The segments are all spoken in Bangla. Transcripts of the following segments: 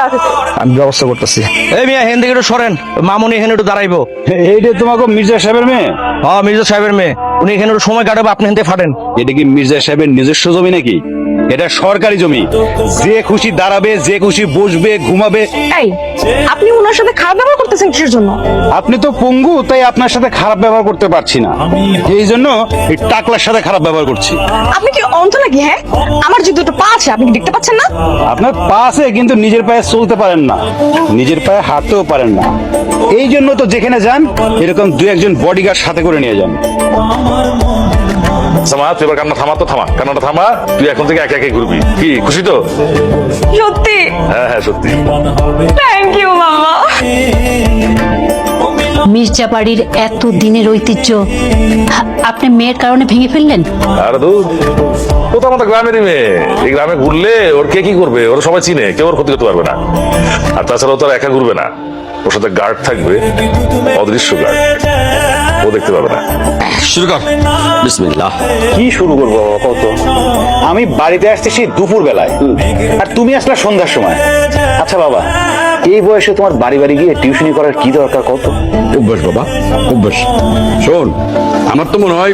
আছে তো। আমি ব্যবস্থা করতেছি। এই মিয়া হেন থেকে একটু সরেন, মামুনি এখানে একটু দাঁড়াইবো। এইটা তোমাকে মির্জা সাহেবের মেয়ে? হ্যাঁ, মির্জা সাহেবের মেয়ে। উনি এখানে একটু সময় কাটাবে, আপনি হেনতে ফাটেন। এটা কি মির্জা সাহেবের নিজস্ব জমি নাকি? এটা সরকারি জমি, যে খুশি দাঁড়াবে, যে খুশি বসবে, ঘুমাবে। এই, আপনি ওনার সাথে খারাপ ব্যবহার করতেছেন কিসের জন্য? আপনি তো পঙ্গু, তাই আপনার সাথে খারাপ ব্যবহার করতে পারছি না, এই জন্য এই টাকলার সাথে খারাপ ব্যবহার করছি। আপনি কি অন্ধ নাকি? হ্যাঁ, আমার যে দুটো পা আছে আপনি কি দেখতে পাচ্ছেন না? আপনার পা আছে কিন্তু নিজের পায়ে চলতে পারেন না, নিজের পায়ে হাঁটতেও পারেন না। এই জন্য তো যেখানে যান এরকম দু একজন বডিগার্ড সাথে করে নিয়ে যান। সামা, তুই এবার কান্না থামা, তো থামা, কান্নাটা থামা। তুই এখন থেকে একে একে ঘুরবি। কি খুশি তো? সত্যি? হ্যাঁ হ্যাঁ, সত্যি। থ্যাংক ইউ মামা। মির্জা বাড়ির এত দিনের ঐতিহ্য আপনি মেয়ের কারণে ভেঙে ফেললেন? আরে দূর, ও তো আমাদের গ্রামেরই মেয়ে। এই গ্রামে ঘুরলে ওর কে কি করবে? ওরা সবাই চিনে, কেউ ওর ক্ষতি করতে পারবে না। আর তাছাড়া ও তো আর একা ঘুরবে না, ওর সাথে গার্ড থাকবে, অদৃশ্য গার্ড, ও দেখতে পাবে না। শুরু কর। বিসমিল্লাহ। কি শুরু করবো কত? আমি বাড়িতে আসছি সেই দুপুর বেলায়, আর তুমি আসলে সন্ধ্যার সময়। আচ্ছা বাবা, এই বয়সে তোমার বাড়ি বাড়ি গিয়ে টিউশনি করার কি দরকার কত? অভ্যাস বাবা, অভ্যাস। শোন, আমার তো মনে হয়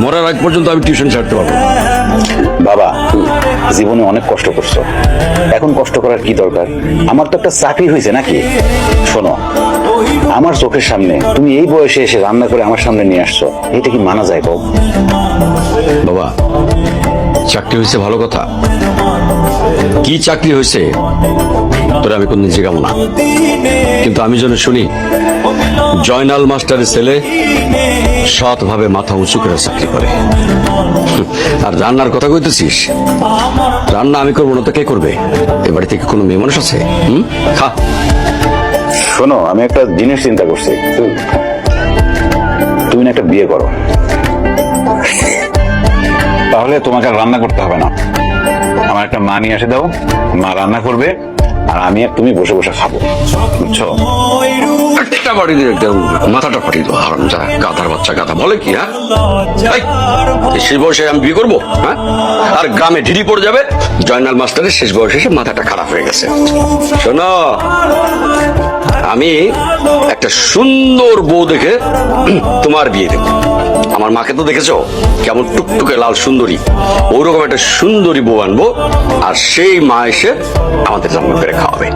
মরার আগ পর্যন্ত আমি টিউশন ছাড়তে পারবো। বাবা, জীবনে অনেক কষ্ট করছো, এখন কষ্ট করার কি দরকার? আমার তো একটা চাকরি হয়েছে নাকি? শোনো, আমার চোখের সামনে তুমি এই বয়সে এসে রান্না করে আমার সামনে নিয়ে আসছো, এটা কি মানা যায় কও? বাবা, চাকরি হয়েছে ভালো কথা, কি চাকরি হয়েছে তোরা আমি কোনদিন জিজ্ঞাবো না, কিন্তু আমি যেন শুনি জয়নাল মাস্টারের ছেলে সৎভাবে মাথা উঁচু করে চাকরি করে। আর রান্নার কথা কইতেছিস, রান্না আমি করবো না তো কে করবে? এ বাড়ি থেকে কোনো মেয়ে মানুষ আছে? খা। শোনো, আমি একটা জিনিস চিন্তা করছি, তুমি না একটা বিয়ে করো, তাহলে তোমাকে আর রান্না করতে হবে না। আমার একটা মা নিয়ে এসে দাও, মা রান্না করবে, আর আমি আর তুমি বসে বসে খাবো, বুঝছো? একটা বাড়ি দিয়ে একদম মাথাটা ফাটিয়ে দেবো। হারাম যা, গাধার বাচ্চা গাধা বলে কি? হ্যাঁ, এই শেষ বয়সে আমি বিয়ে করবো? হ্যাঁ, আর গ্রামে ঢিড়ি পড়ে যাবে জয়নাল মাস্টারের শেষ বয়সে এসে মাথাটা খারাপ হয়ে গেছে। শোনো, আমি একটা সুন্দর বউ দেখে তোমার বিয়ে দেবো। আমার মাকে তো দেখেছো কেমন টুকটুকে লাল সুন্দরী, ওরকম একটা সুন্দরী বউ আনবো, আর সেই মা এসে আমাদের রান্না করে খাওয়াবে।